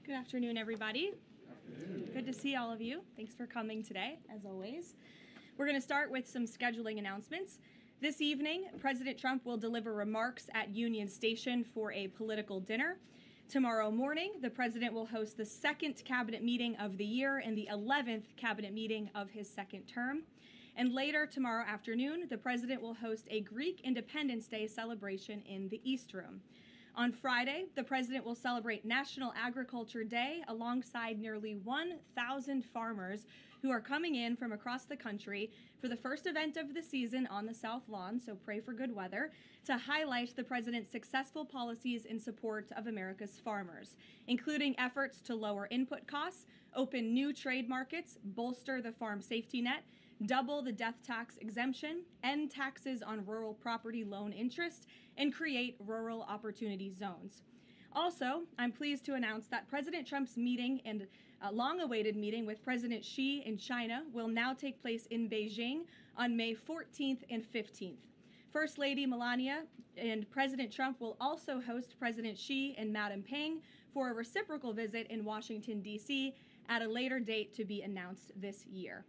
Good afternoon, everybody. Good to see all of you. Thanks for coming today, as always. We're going to start with some scheduling announcements. This evening, President Trump will deliver remarks at Union Station for a political dinner. Tomorrow morning, the president will host the second cabinet meeting of the year and the 11th cabinet meeting of his second term. And later tomorrow afternoon, the president will host a Greek Independence Day celebration in the East Room. On Friday, the president will celebrate National Agriculture Day alongside nearly 1,000 farmers who are coming in from across the country for the first event of the season on the South Lawn, so pray for good weather, to highlight the president's successful policies in support of America's farmers, including efforts to lower input costs, open new trade markets, bolster the farm safety net, double the death tax exemption, end taxes on rural property loan interest, and create rural opportunity zones. Also, I'm pleased to announce that President Trump's meeting and long-awaited meeting with President Xi in China will now take place in Beijing on May 14th and 15th. First Lady Melania and President Trump will also host President Xi and Madam Peng for a reciprocal visit in Washington, D.C. at a later date to be announced this year.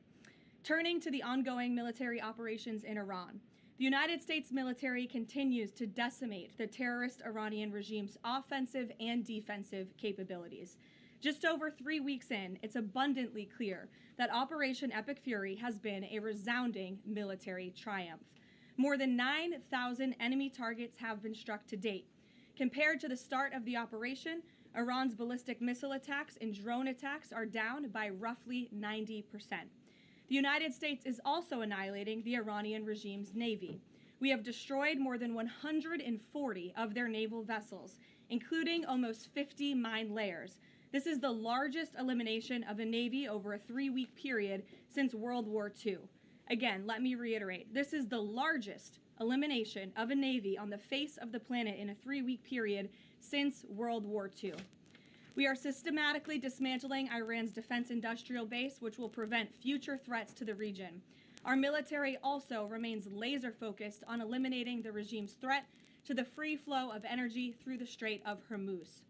Turning to the ongoing military operations in Iran, the United States military continues to decimate the terrorist Iranian regime's offensive and defensive capabilities. Just over 3 weeks in, it's abundantly clear that Operation Epic Fury has been a resounding military triumph. More than 9,000 enemy targets have been struck to date. Compared to the start of the operation, Iran's ballistic missile attacks and drone attacks are down by roughly 90%. The United States is also annihilating the Iranian regime's navy. We have destroyed more than 140 of their naval vessels, including almost 50 mine layers. This is the largest elimination of a navy over a 3-week period since World War II. Again, let me reiterate, this is the largest elimination of a navy on the face of the planet in a 3-week period since World War II. We are systematically dismantling Iran's defense industrial base, which will prevent future threats to the region. Our military also remains laser-focused on eliminating the regime's threat to the free flow of energy through the Strait of Hormuz.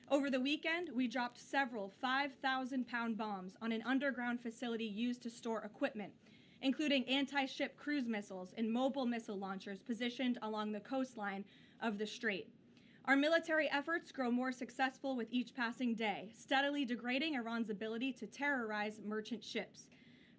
Over the weekend, we dropped several 5,000-pound bombs on an underground facility used to store equipment, including anti-ship cruise missiles and mobile missile launchers positioned along the coastline of the strait. Our military efforts grow more successful with each passing day, steadily degrading Iran's ability to terrorize merchant ships.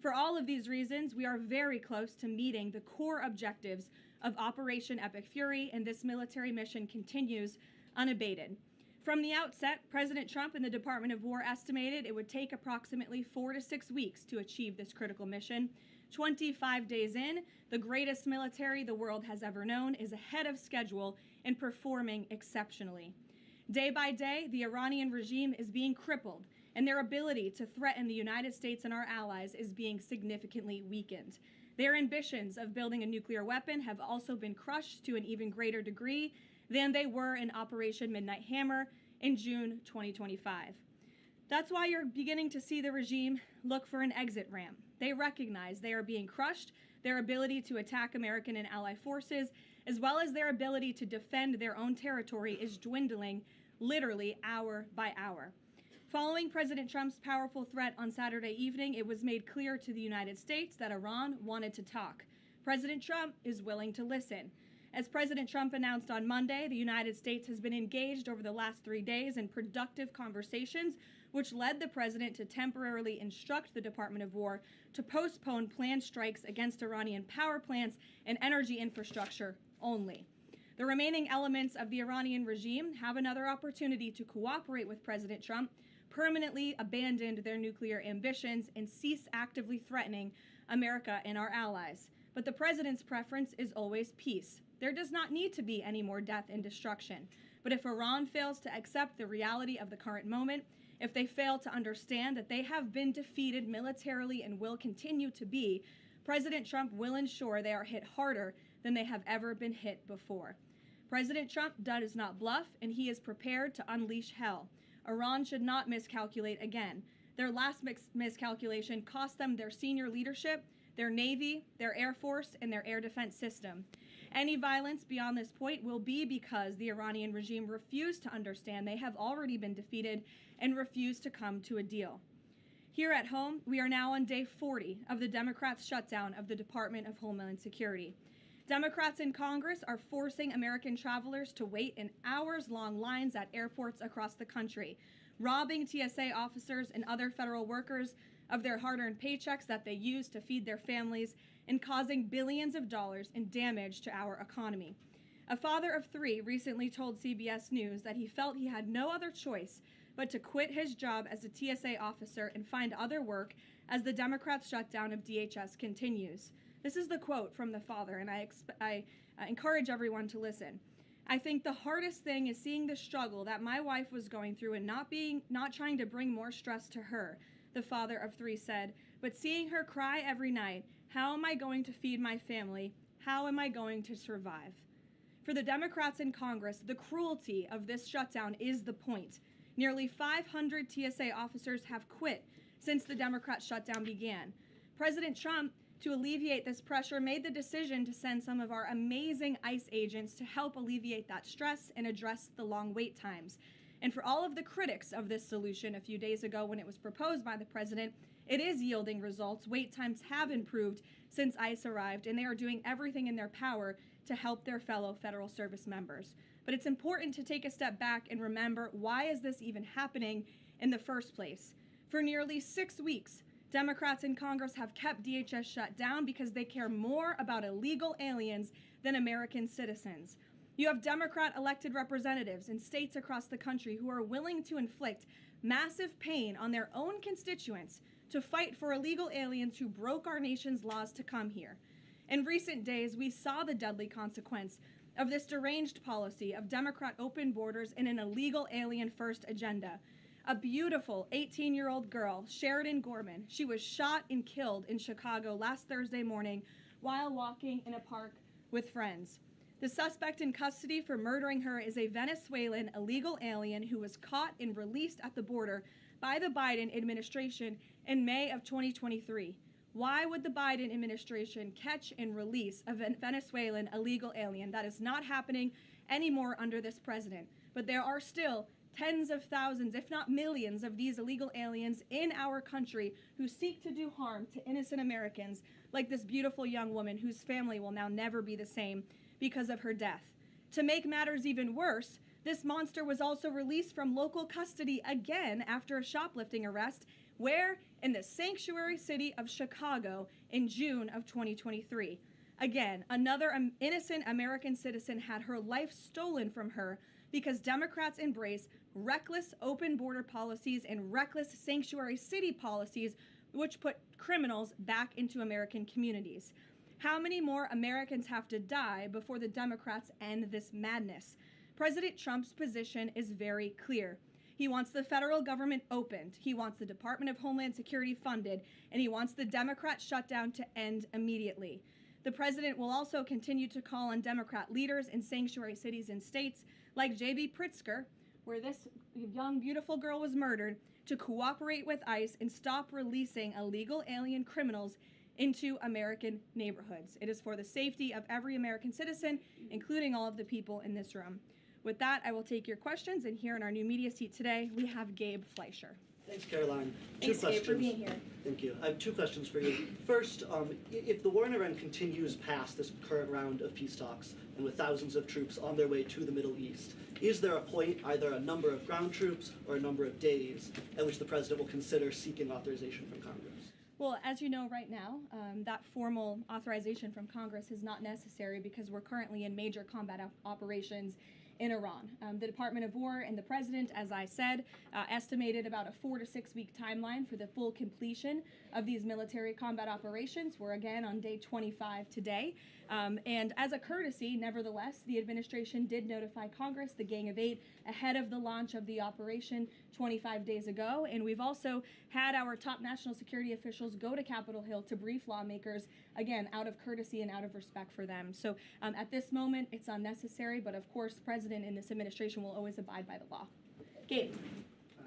For all of these reasons, we are very close to meeting the core objectives of Operation Epic Fury, and this military mission continues unabated. From the outset, President Trump and the Department of War estimated it would take approximately 4 to 6 weeks to achieve this critical mission. 25 days in, the greatest military the world has ever known is ahead of schedule and performing exceptionally. Day by day, the Iranian regime is being crippled, and their ability to threaten the United States and our allies is being significantly weakened. Their ambitions of building a nuclear weapon have also been crushed to an even greater degree than they were in Operation Midnight Hammer in June 2025. That's why you're beginning to see the regime look for an exit ramp. They recognize they are being crushed, their ability to attack American and ally forces, as well as their ability to defend their own territory is dwindling literally hour by hour. Following President Trump's powerful threat on Saturday evening, it was made clear to the United States that Iran wanted to talk. President Trump is willing to listen. As President Trump announced on Monday, the United States has been engaged over the last 3 days in productive conversations, which led the president to temporarily instruct the Department of War to postpone planned strikes against Iranian power plants and energy infrastructure only. The remaining elements of the Iranian regime have another opportunity to cooperate with President Trump, permanently abandon their nuclear ambitions, and cease actively threatening America and our allies. But the president's preference is always peace. There does not need to be any more death and destruction. But if Iran fails to accept the reality of the current moment, if they fail to understand that they have been defeated militarily and will continue to be, President Trump will ensure they are hit harder than they have ever been hit before. President Trump does not bluff, and he is prepared to unleash hell. Iran should not miscalculate again. Their last miscalculation cost them their senior leadership, their Navy, their Air Force, and their air defense system. Any violence beyond this point will be because the Iranian regime refused to understand they have already been defeated and refused to come to a deal. Here at home, we are now on day 40 of the Democrats' shutdown of the Department of Homeland Security. Democrats in Congress are forcing American travelers to wait in hours-long lines at airports across the country, robbing TSA officers and other federal workers of their hard-earned paychecks that they use to feed their families, and causing billions of dollars in damage to our economy. A father of 3 recently told CBS News that he felt he had no other choice but to quit his job as a TSA officer and find other work as the Democrats' shutdown of DHS continues. This is the quote from the father, and I encourage everyone to listen. "I think the hardest thing is seeing the struggle that my wife was going through and not trying to bring more stress to her," the father of 3 said, "but seeing her cry every night, how am I going to feed my family? How am I going to survive?" For the Democrats in Congress, the cruelty of this shutdown is the point. Nearly 500 TSA officers have quit since the Democrat shutdown began. President Trump, to alleviate this pressure, made the decision to send some of our amazing ICE agents to help alleviate that stress and address the long wait times. And for all of the critics of this solution a few days ago when it was proposed by the president, it is yielding results. Wait times have improved since ICE arrived, and they are doing everything in their power to help their fellow federal service members. But it's important to take a step back and remember, why is this even happening in the first place? For nearly 6 weeks, Democrats in Congress have kept DHS shut down because they care more about illegal aliens than American citizens. You have Democrat elected representatives in states across the country who are willing to inflict massive pain on their own constituents to fight for illegal aliens who broke our nation's laws to come here. In recent days, we saw the deadly consequence of this deranged policy of Democrat open borders and an illegal alien-first agenda. A beautiful 18-year-old girl, Sheridan Gorman, she was shot and killed in Chicago last Thursday morning while walking in a park with friends. The suspect in custody for murdering her is a Venezuelan illegal alien who was caught and released at the border by the Biden administration in May of 2023. Why would the Biden administration catch and release a Venezuelan illegal alien? That is not happening anymore under this president. But there are still tens of thousands, if not millions, of these illegal aliens in our country who seek to do harm to innocent Americans, like this beautiful young woman whose family will now never be the same because of her death. To make matters even worse, this monster was also released from local custody again after a shoplifting arrest, where? In the sanctuary city of Chicago in June of 2023. Again, another innocent American citizen had her life stolen from her because Democrats embrace reckless open border policies and reckless sanctuary city policies, which put criminals back into American communities. How many more Americans have to die before the Democrats end this madness? President Trump's position is very clear. He wants the federal government opened, he wants the Department of Homeland Security funded, and he wants the Democrat shutdown to end immediately. The president will also continue to call on Democrat leaders in sanctuary cities and states like J.B. Pritzker, where this young, beautiful girl was murdered, to cooperate with ICE and stop releasing illegal alien criminals into American neighborhoods. It is for the safety of every American citizen, including all of the people in this room. With that, I will take your questions, and here in our new media seat today, we have Gabe Fleischer. Thanks, Karoline. Thanks, Gabe, for being here. Thank you. I have 2 questions for you. First, if the war in Iran continues past this current round of peace talks, and with thousands of troops on their way to the Middle East, is there a point, either a number of ground troops or a number of days, at which the president will consider seeking authorization from Congress? Well, as you know right now, that formal authorization from Congress is not necessary because we're currently in major combat operations in Iran. The Department of War and the President, as I said, estimated about a 4 to 6 week timeline for the full completion of these military combat operations. We're again on day 25 today. And as a courtesy, nevertheless, the administration did notify Congress, the Gang of Eight, ahead of the launch of the operation 25 days ago. And we've also had our top national security officials go to Capitol Hill to brief lawmakers, again, out of courtesy and out of respect for them. So at this moment, it's unnecessary, but of course, the President and this administration will always abide by the law. Gabe.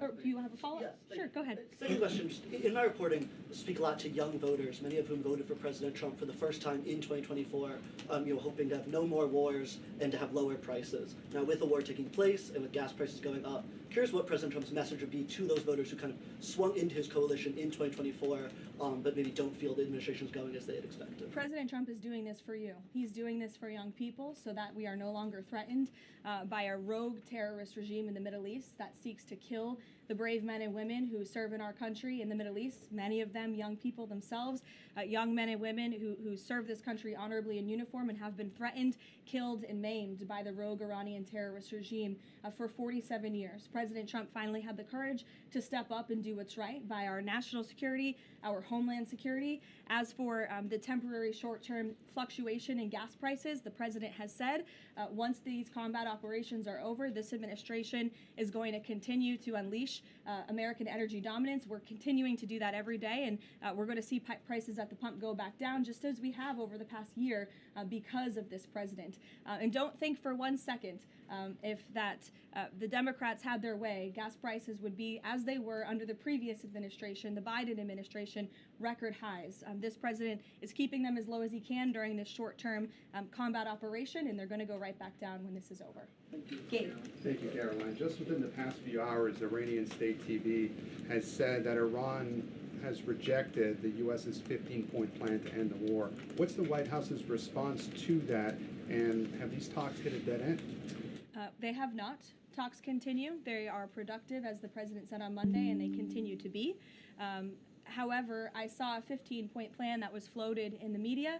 Or do you have a follow-up? Yes. Sure, go ahead. Second question. In my reporting, speak a lot to young voters, many of whom voted for President Trump for the first time in 2024, hoping to have no more wars and to have lower prices. Now, with the war taking place and with gas prices going up, curious what President Trump's message would be to those voters who kind of swung into his coalition in 2024, but maybe don't feel the administration's going as they had expected. President Trump is doing this for you. He's doing this for young people so that we are no longer threatened by a rogue terrorist regime in the Middle East that seeks to kill the brave men and women who serve in our country in the Middle East, many of them young people themselves, young men and women who serve this country honorably in uniform and have been threatened, killed, and maimed by the rogue Iranian terrorist regime for 47 years. President Trump finally had the courage to step up and do what's right by our national security, our homeland security. As for the temporary short-term fluctuation in gas prices, the president has said once these combat operations are over, this administration is going to continue to unleash American energy dominance. We're continuing to do that every day, and we're going to see prices at the pump go back down, just as we have over the past year because of this president. And don't think for 1 second if the Democrats had their way, gas prices would be as they were under the previous administration, the Biden administration, record highs. This president is keeping them as low as he can during this short-term combat operation, and they're going to go right back down when this is over. Gabe. Thank you, Karoline. Just within the past few hours, Iranian state TV has said that Iran has rejected the U.S.'s 15-point plan to end the war. What's the White House's response to that, and have these talks hit a dead end? They have not. Talks continue. They are productive, as the president said on Monday, and they continue to be. However, I saw a 15-point plan that was floated in the media.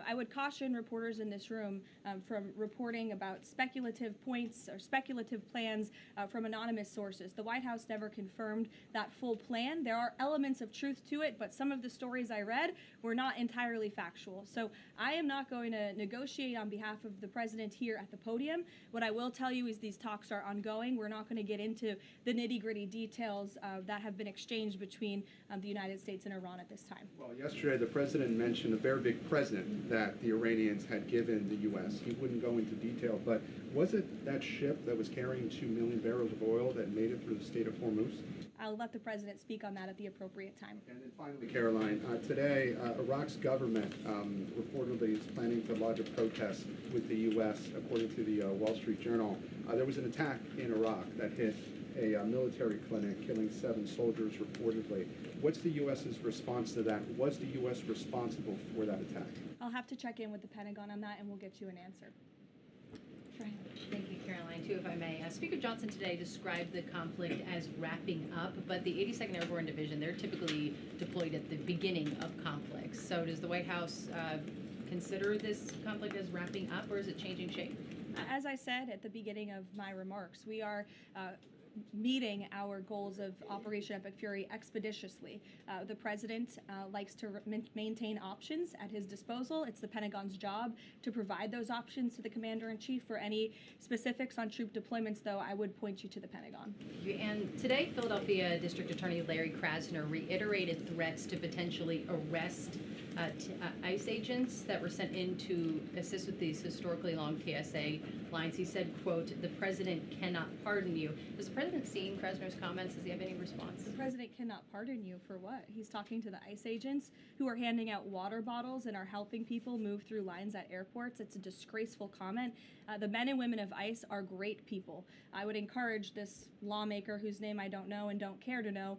I would caution reporters in this room from reporting about speculative points or speculative plans from anonymous sources. The White House never confirmed that full plan. There are elements of truth to it, but some of the stories I read were not entirely factual. So I am not going to negotiate on behalf of the president here at the podium. What I will tell you is these talks are ongoing. We're not going to get into the nitty-gritty details that have been exchanged between the United States and Iran at this time. Well, yesterday the president mentioned a very big present that the Iranians had given the U.S. He wouldn't go into detail, but was it that ship that was carrying 2 million barrels of oil that made it through the state of Hormuz? I'll let the president speak on that at the appropriate time. And then finally, Karoline, today Iraq's government reportedly is planning to lodge a protest with the U.S. According to the Wall Street Journal. There was an attack in Iraq that hit a military clinic, killing 7 soldiers reportedly. What's the U.S.'s response to that? Was the U.S. responsible for that attack? I'll have to check in with the Pentagon on that, and we'll get you an answer. Thank you, Karoline. Too, if I may. Speaker Johnson today described the conflict as wrapping up, but the 82nd Airborne Division, they're typically deployed at the beginning of conflicts. So does the White House consider this conflict as wrapping up, or is it changing shape? As I said at the beginning of my remarks, we are meeting our goals of Operation Epic Fury expeditiously. The president likes to maintain options at his disposal. It's the Pentagon's job to provide those options to the commander-in-chief. For any specifics on troop deployments, though, I would point you to the Pentagon. And today, Philadelphia District Attorney Larry Krasner reiterated threats to potentially arrest ICE agents that were sent in to assist with these historically long TSA lines. He said, quote, "The president cannot pardon you." Has the president seen Krasner's comments? Does he have any response? The president cannot pardon you for what? He's talking to the ICE agents who are handing out water bottles and are helping people move through lines at airports. It's a disgraceful comment. The men and women of ICE are great people. I would encourage this lawmaker, whose name I don't know and don't care to know,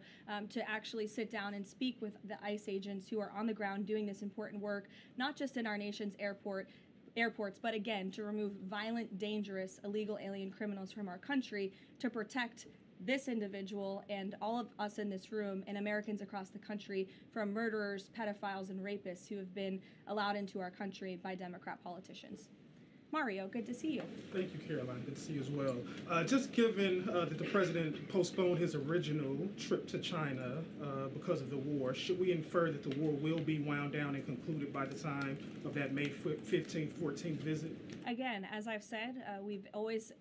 to actually sit down and speak with the ICE agents who are on the ground doing this important work, not just in our nation's airports, but again, to remove violent, dangerous, illegal alien criminals from our country, to protect this individual and all of us in this room and Americans across the country from murderers, pedophiles, and rapists who have been allowed into our country by Democrat politicians. Mario, good to see you. Thank you, Caroline. Good to see you as well. Just given that the president postponed his original trip to China because of the war, should we infer that the war will be wound down and concluded by the time of that May 15th, 14th visit? Again, as I've said, we've always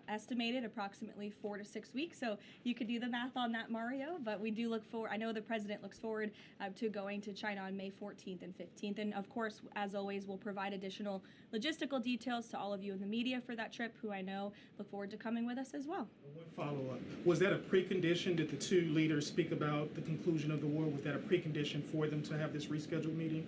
estimated approximately 4 to 6 weeks, so you could do the math on that, Mario, but we do look forward, I know the president looks forward to going to China on May 14th and 15th, and of course, as always, we'll provide additional logistical details details to all of you in the media for that trip, who I know look forward to coming with us as well. One follow-up. Was that a precondition? Did the two leaders speak about the conclusion of the war? Was that a precondition for them to have this rescheduled meeting?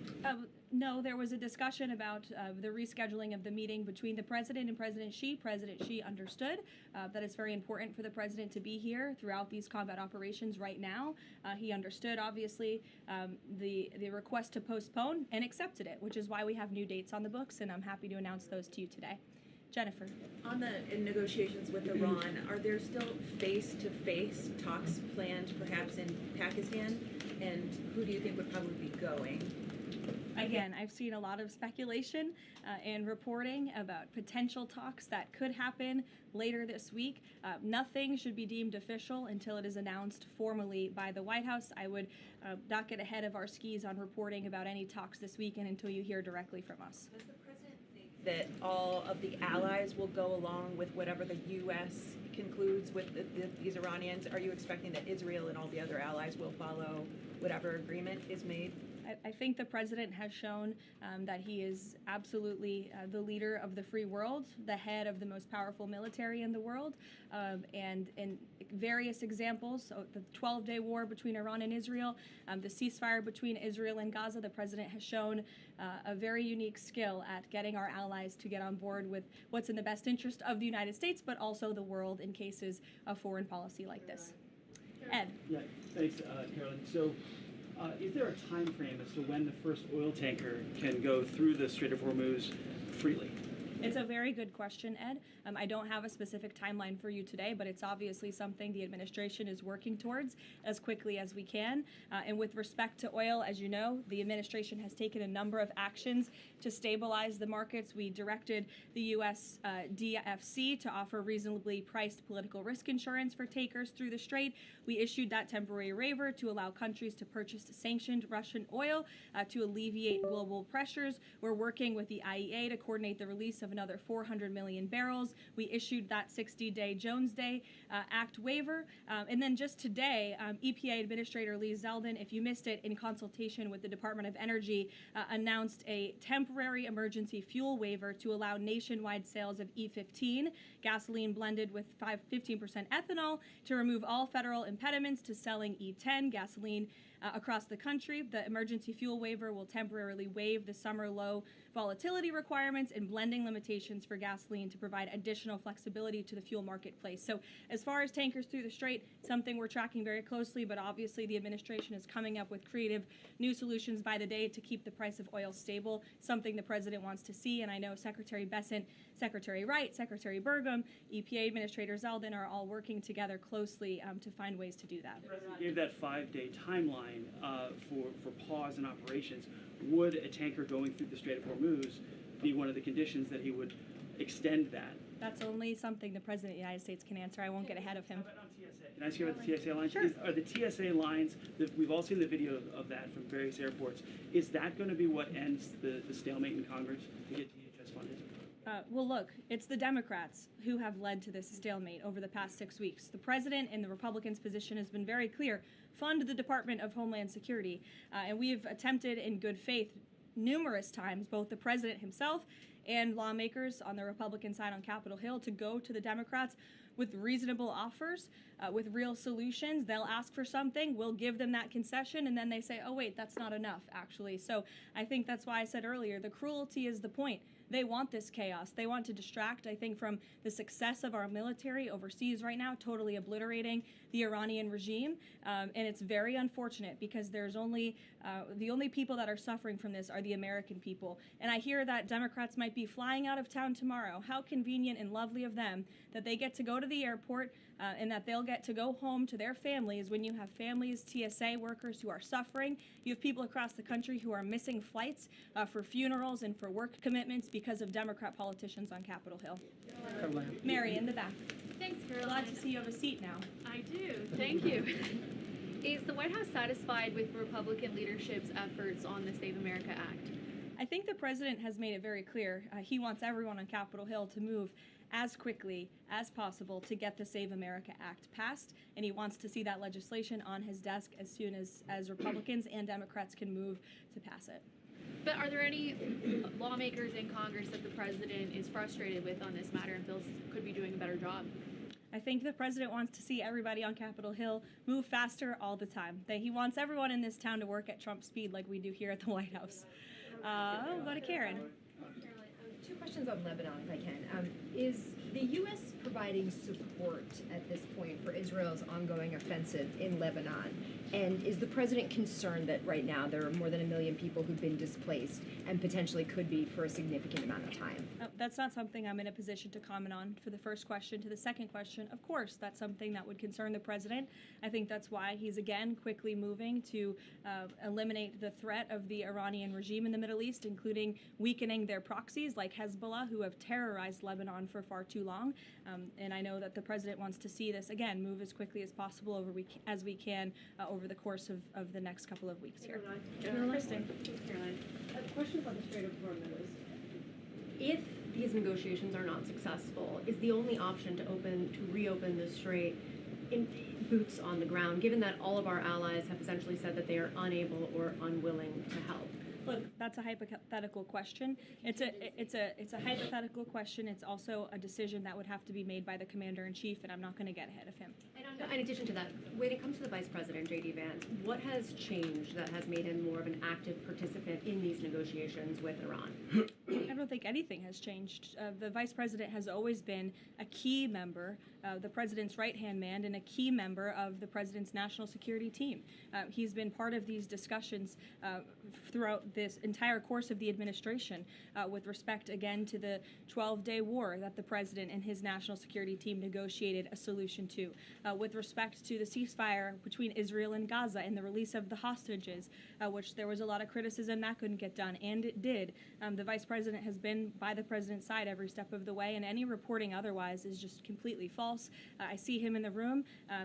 No, there was a discussion about the rescheduling of the meeting between the president and President Xi. President Xi understood that it's very important for the president to be here throughout these combat operations right now. He understood, obviously, the request to postpone and accepted it, which is why we have new dates on the books, and I'm happy to announce those to you today. Jennifer. In negotiations with Iran, are there still face-to-face talks planned perhaps in Pakistan? And who do you think would probably be going? Again, I've seen a lot of speculation and reporting about potential talks that could happen later this week. Nothing should be deemed official until it is announced formally by the White House. I would not get ahead of our skis on reporting about any talks this weekend until you hear directly from us. Does the president think that all of the allies will go along with whatever the U.S. concludes with these Iranians? Are you expecting that Israel and all the other allies will follow whatever agreement is made? I think the president has shown that he is absolutely the leader of the free world, the head of the most powerful military in the world, and in various examples, so the 12-day war between Iran and Israel, the ceasefire between Israel and Gaza, the president has shown a very unique skill at getting our allies to get on board with what's in the best interest of the United States, but also the world in cases of foreign policy like this. Ed. Yeah, thanks, Karoline. So, is there a time frame as to when the first oil tanker can go through the Strait of Hormuz freely? It's a very good question, Ed. I don't have a specific timeline for you today, but it's obviously something the administration is working towards as quickly as we can. And with respect to oil, as you know, the administration has taken a number of actions to stabilize the markets. We directed the U.S. DFC to offer reasonably priced political risk insurance for takers through the strait. We issued that temporary waiver to allow countries to purchase sanctioned Russian oil to alleviate global pressures. We're working with the IEA to coordinate the release of another 400 million barrels. We issued that 60-day Jones Day Act waiver. And then just today, EPA Administrator Lee Zeldin, if you missed it, in consultation with the Department of Energy, announced a temporary emergency fuel waiver to allow nationwide sales of E15, gasoline blended with 15% ethanol, to remove all federal impediments to selling E10, gasoline across the country. The emergency fuel waiver will temporarily waive the summer low volatility requirements and blending limitations for gasoline to provide additional flexibility to the fuel marketplace. So as far as tankers through the strait, something we're tracking very closely, but obviously the administration is coming up with creative new solutions by the day to keep the price of oil stable, something the president wants to see. And I know Secretary Bessent, Secretary Wright, Secretary Burgum, EPA Administrator Zeldin are all working together closely to find ways to do that. The president gave that 5-day timeline for pause in operations. Would a tanker going through the Strait of Hormuz be one of the conditions that he would extend that? That's only something the President of the United States can answer. I won't get ahead of him. How about on TSA? Can I ask you about the TSA lines? Sure. Are the TSA lines, we've all seen the video of that from various airports, is that going to be what ends the stalemate in Congress to get DHS funded? Well, look, it's the Democrats who have led to this stalemate over the past 6 weeks. The president and the Republicans' position has been very clear. Fund the Department of Homeland Security. And we have attempted in good faith numerous times, both the president himself and lawmakers on the Republican side on Capitol Hill, to go to the Democrats with reasonable offers, with real solutions. They'll ask for something, we'll give them that concession, and then they say, oh, wait, that's not enough, actually. So I think that's why I said earlier, the cruelty is the point. They want this chaos. They want to distract, I think, from the success of our military overseas right now, totally obliterating the Iranian regime. And it's very unfortunate because there's only, the only people that are suffering from this are the American people. And I hear that Democrats might be flying out of town tomorrow. How convenient and lovely of them that they get to go to the airport and that they'll get to go home to their families when you have families, TSA workers who are suffering. You have people across the country who are missing flights for funerals and for work commitments because of Democrat politicians on Capitol Hill. Mary, in the back. Thanks, Karoline. Glad to see you have a seat now. I do. Thank you. Is the White House satisfied with Republican leadership's efforts on the Save America Act? I think the president has made it very clear he wants everyone on Capitol Hill to move as quickly as possible to get the Save America Act passed, and he wants to see that legislation on his desk as soon as Republicans and Democrats can move to pass it. But are there any lawmakers in Congress that the president is frustrated with on this matter and feels could be doing a better job? I think the president wants to see everybody on Capitol Hill move faster all the time. That he wants everyone in this town to work at Trump speed like we do here at the White House. We'll go to Karen. Two questions on Lebanon, if I can. Is the U.S. providing support at this point for Israel's ongoing offensive in Lebanon? And is the president concerned that right now there are more than 1 million people who've been displaced and potentially could be for a significant amount of time? That's not something I'm in a position to comment on for the first question. To the second question, of course, that's something that would concern the president. I think that's why he's again quickly moving to eliminate the threat of the Iranian regime in the Middle East, including weakening their proxies like Hezbollah, who have terrorized Lebanon for far too long. And I know that the president wants to see this, again, move as quickly as possible as we can over the course of the next couple of weeks here. Kristen. Caroline. Questions on the Strait of Hormuz. If these negotiations are not successful, is the only option to reopen the strait in boots on the ground, given that all of our allies have essentially said that they are unable or unwilling to help? Look, that's a hypothetical question. It's a hypothetical question. It's also a decision that would have to be made by the commander-in-chief, and I'm not going to get ahead of him. And in addition to that, when it comes to the Vice President, J.D. Vance, what has changed that has made him more of an active participant in these negotiations with Iran? I don't think anything has changed. The Vice President has always been a key member, the President's right-hand man, and a key member of the President's national security team. He's been part of these discussions throughout this entire course of the administration with respect, again, to the 12-day war that the President and his national security team negotiated a solution to, with respect to the ceasefire between Israel and Gaza and the release of the hostages, which there was a lot of criticism that couldn't get done, and it did. The Vice President has been by the President's side every step of the way, and any reporting otherwise is just completely false. I see him in the room.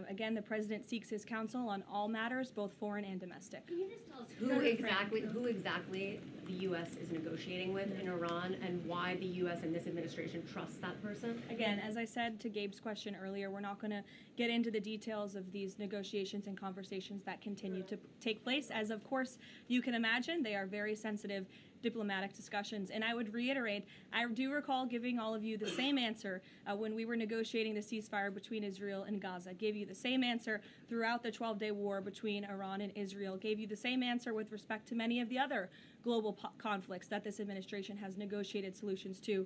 Again, the President seeks his counsel on all matters, both foreign and domestic. Can you just tell us who exactly the U.S. is negotiating with in Iran, and why the U.S. and this administration trusts that person? Again, as I said to Gabe's question earlier, we're not going to get into the details of these negotiations and conversations that continue to take place. As, of course, you can imagine, they are very sensitive diplomatic discussions. And I would reiterate, I do recall giving all of you the same answer when we were negotiating the ceasefire between Israel and Gaza. I gave you the same answer throughout the 12-day war between Iran and Israel. Gave you the same answer with respect to many of the other global conflicts that this administration has negotiated solutions to.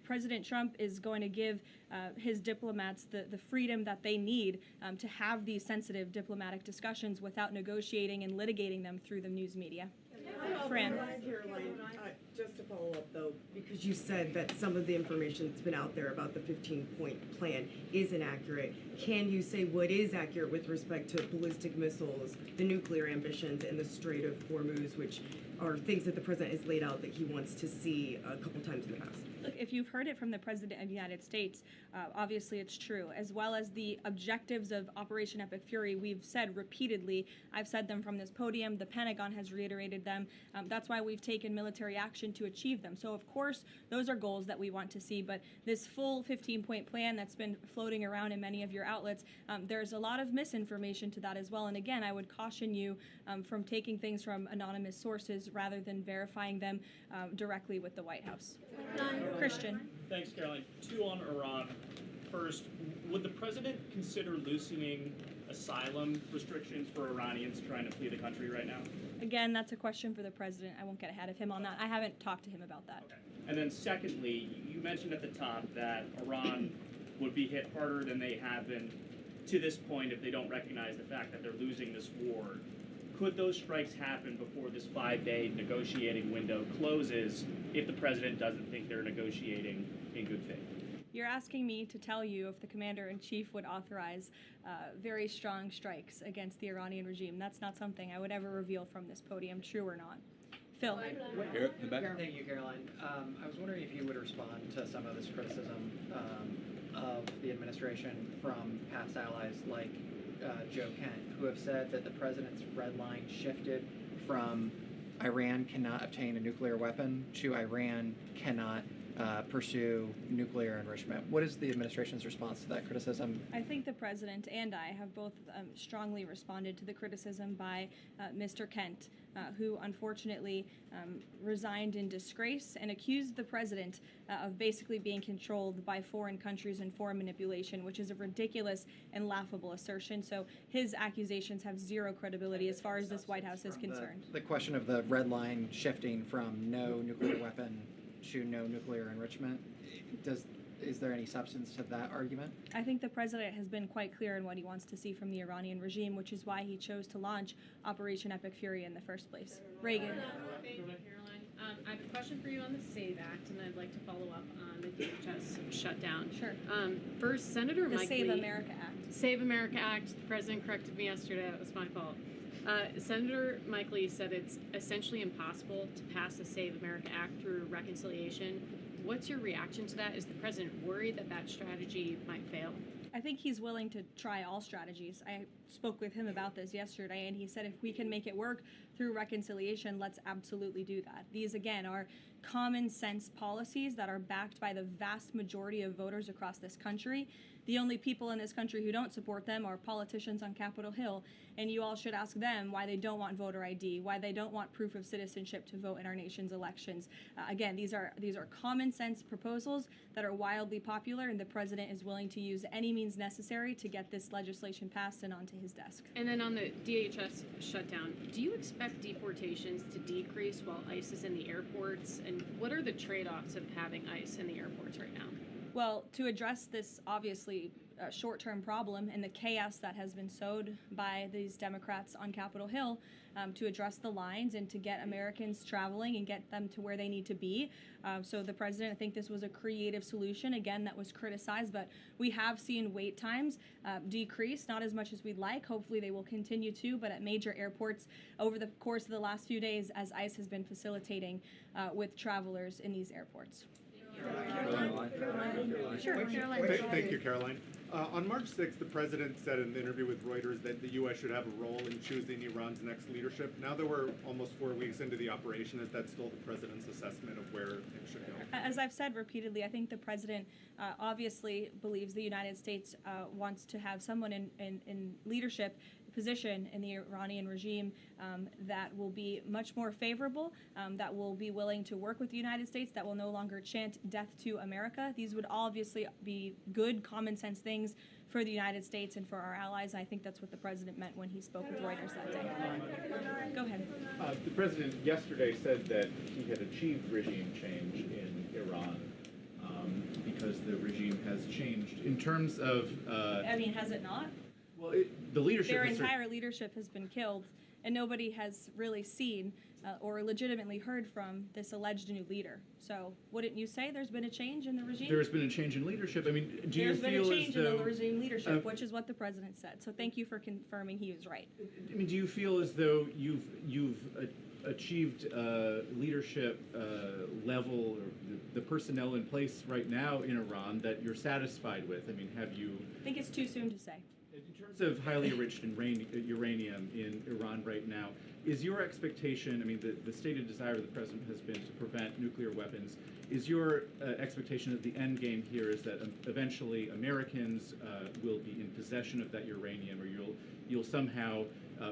President Trump is going to give his diplomats the freedom that they need to have these sensitive diplomatic discussions without negotiating and litigating them through the news media. Fran. Caroline, just to follow up though, because you said that some of the information that's been out there about the 15-point plan is inaccurate, can you say what is accurate with respect to ballistic missiles, the nuclear ambitions, and the Strait of Hormuz, which are things that the president has laid out that he wants to see a couple times in the past? Look, if you've heard it from the President of the United States, obviously it's true, as well as the objectives of Operation Epic Fury. We've said repeatedly, I've said them from this podium, the Pentagon has reiterated them. That's why we've taken military action to achieve them. So, of course, those are goals that we want to see, but this full 15-point plan that's been floating around in many of your outlets, there's a lot of misinformation to that as well. And again, I would caution you from taking things from anonymous sources rather than verifying them directly with the White House. Christian. Thanks, Caroline. Two on Iran. First, would the president consider loosening asylum restrictions for Iranians trying to flee the country right now? Again, that's a question for the president. I won't get ahead of him on that. I haven't talked to him about that. Okay. And then secondly, you mentioned at the top that Iran would be hit harder than they have been to this point if they don't recognize the fact that they're losing this war. Could those strikes happen before this 5-day negotiating window closes if the president doesn't think they're negotiating in good faith? You're asking me to tell you if the commander-in-chief would authorize very strong strikes against the Iranian regime. That's not something I would ever reveal from this podium, true or not. Phil. Here, in the back. Thank you, Caroline. I was wondering if you would respond to some of this criticism of the administration from past allies like Joe Kent, who have said that the president's red line shifted from Iran cannot obtain a nuclear weapon to Iran cannot pursue nuclear enrichment. What is the administration's response to that criticism? I think the president and I have both strongly responded to the criticism by Mr. Kent, who unfortunately resigned in disgrace and accused the president of basically being controlled by foreign countries and foreign manipulation, which is a ridiculous and laughable assertion. So his accusations have zero credibility as far as this White House is concerned. The question of the red line shifting from no nuclear weapon to no nuclear enrichment, is there any substance to that argument? I think the president has been quite clear in what he wants to see from the Iranian regime, which is why he chose to launch Operation Epic Fury in the first place. Reagan. Thank you, Caroline. I have a question for you on the SAVE Act, and I'd like to follow up on the DHS shutdown. Sure. First, Senator The Mike Save Lee- America Act. Save America Act. The president corrected me yesterday. That was my fault. Senator Mike Lee said it's essentially impossible to pass the Save America Act through reconciliation. What's your reaction to that? Is the president worried that that strategy might fail? I think he's willing to try all strategies. I spoke with him about this yesterday, and he said if we can make it work through reconciliation, let's absolutely do that. These, again, are common sense policies that are backed by the vast majority of voters across this country. The only people in this country who don't support them are politicians on Capitol Hill, and you all should ask them why they don't want voter ID, why they don't want proof of citizenship to vote in our nation's elections. Again, these are common sense proposals that are wildly popular, and the president is willing to use any means necessary to get this legislation passed and onto his desk. And then on the DHS shutdown, do you expect deportations to decrease while ICE is in the airports? And what are the trade-offs of having ICE in the airports right now? Well, to address this obviously short-term problem and the chaos that has been sowed by these Democrats on Capitol Hill, to address the lines and to get Americans traveling and get them to where they need to be. So the president, I think this was a creative solution, again, that was criticized, but we have seen wait times decrease, not as much as we'd like. Hopefully they will continue to, but at major airports over the course of the last few days as ICE has been facilitating with travelers in these airports. Sure. Thank you, Caroline. On March 6th, the president said in an interview with Reuters that the U.S. should have a role in choosing Iran's next leadership. Now that we're almost 4 weeks into the operation, is that still the president's assessment of where it should go? As I've said repeatedly, I think the president obviously believes the United States wants to have someone in leadership position in the Iranian regime that will be much more favorable, that will be willing to work with the United States, that will no longer chant death to America. These would obviously be good common sense things for the United States and for our allies. I think that's what the president meant when he spoke with Reuters that day. Go ahead. The president yesterday said that he had achieved regime change in Iran because the regime has changed. In terms of... I mean, has it not? Well, the leadership... Their entire leadership has been killed, and nobody has really seen or legitimately heard from this alleged new leader. So wouldn't you say there's been a change in the regime? There's been a change in leadership. I mean, do you feel as though... There's been a change in the regime leadership, which is what the president said. So thank you for confirming he was right. I mean, do you feel as though you've achieved leadership level, or the personnel in place right now in Iran that you're satisfied with? I mean, have you... I think it's too soon to say. In terms of highly enriched uranium in Iran right now, is your expectation, I mean, the stated desire of the president has been to prevent nuclear weapons. Is your expectation that the end game here is that eventually Americans will be in possession of that uranium, or you'll somehow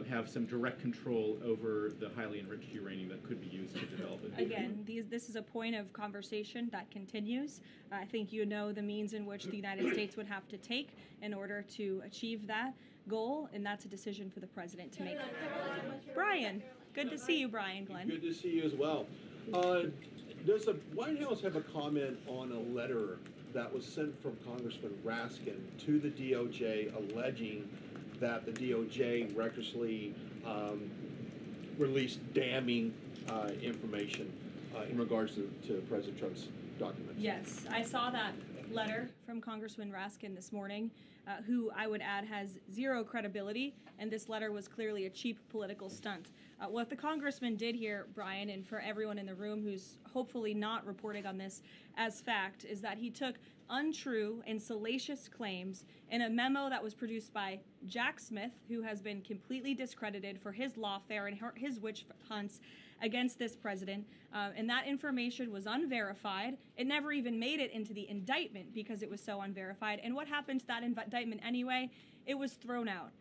have some direct control over the highly enriched uranium that could be used to develop it? Again, this is a point of conversation that continues. I think you know the means in which the United States would have to take in order to achieve that goal, and that's a decision for the president to make. Brian, good to see you, Brian Glenn. Good to see you as well. Does the White House have a comment on a letter that was sent from Congressman Raskin to the DOJ alleging that the DOJ recklessly released damning information in regards to President Trump's documents? Yes, I saw that letter from Congressman Raskin this morning, who I would add has zero credibility, and this letter was clearly a cheap political stunt. What the congressman did here, Brian, and for everyone in the room who's hopefully not reporting on this as fact, is that he took untrue and salacious claims in a memo that was produced by Jack Smith, who has been completely discredited for his lawfare and his witch hunts against this president. And that information was unverified. It never even made it into the indictment because it was so unverified. And what happened to that indictment anyway? It was thrown out.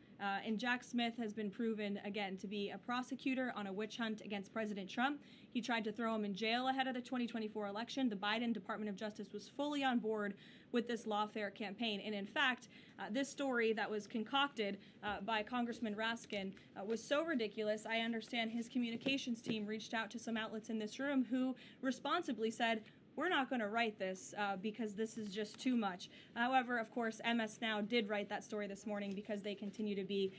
And Jack Smith has been proven, again, to be a prosecutor on a witch hunt against President Trump. He tried to throw him in jail ahead of the 2024 election. The Biden Department of Justice was fully on board with this lawfare campaign. And in fact, this story that was concocted by Congressman Raskin was so ridiculous, I understand his communications team reached out to some outlets in this room who responsibly said, we're not going to write this because this is just too much. However, of course, MS Now did write that story this morning because they continue to be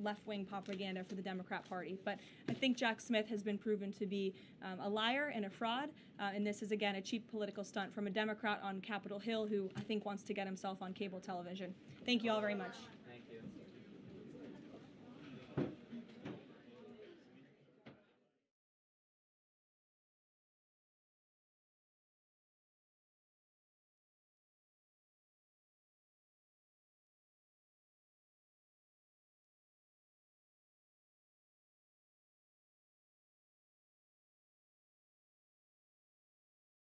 left-wing propaganda for the Democrat Party. But I think Jack Smith has been proven to be a liar and a fraud, and this is, again, a cheap political stunt from a Democrat on Capitol Hill who I think wants to get himself on cable television. Thank you all very much.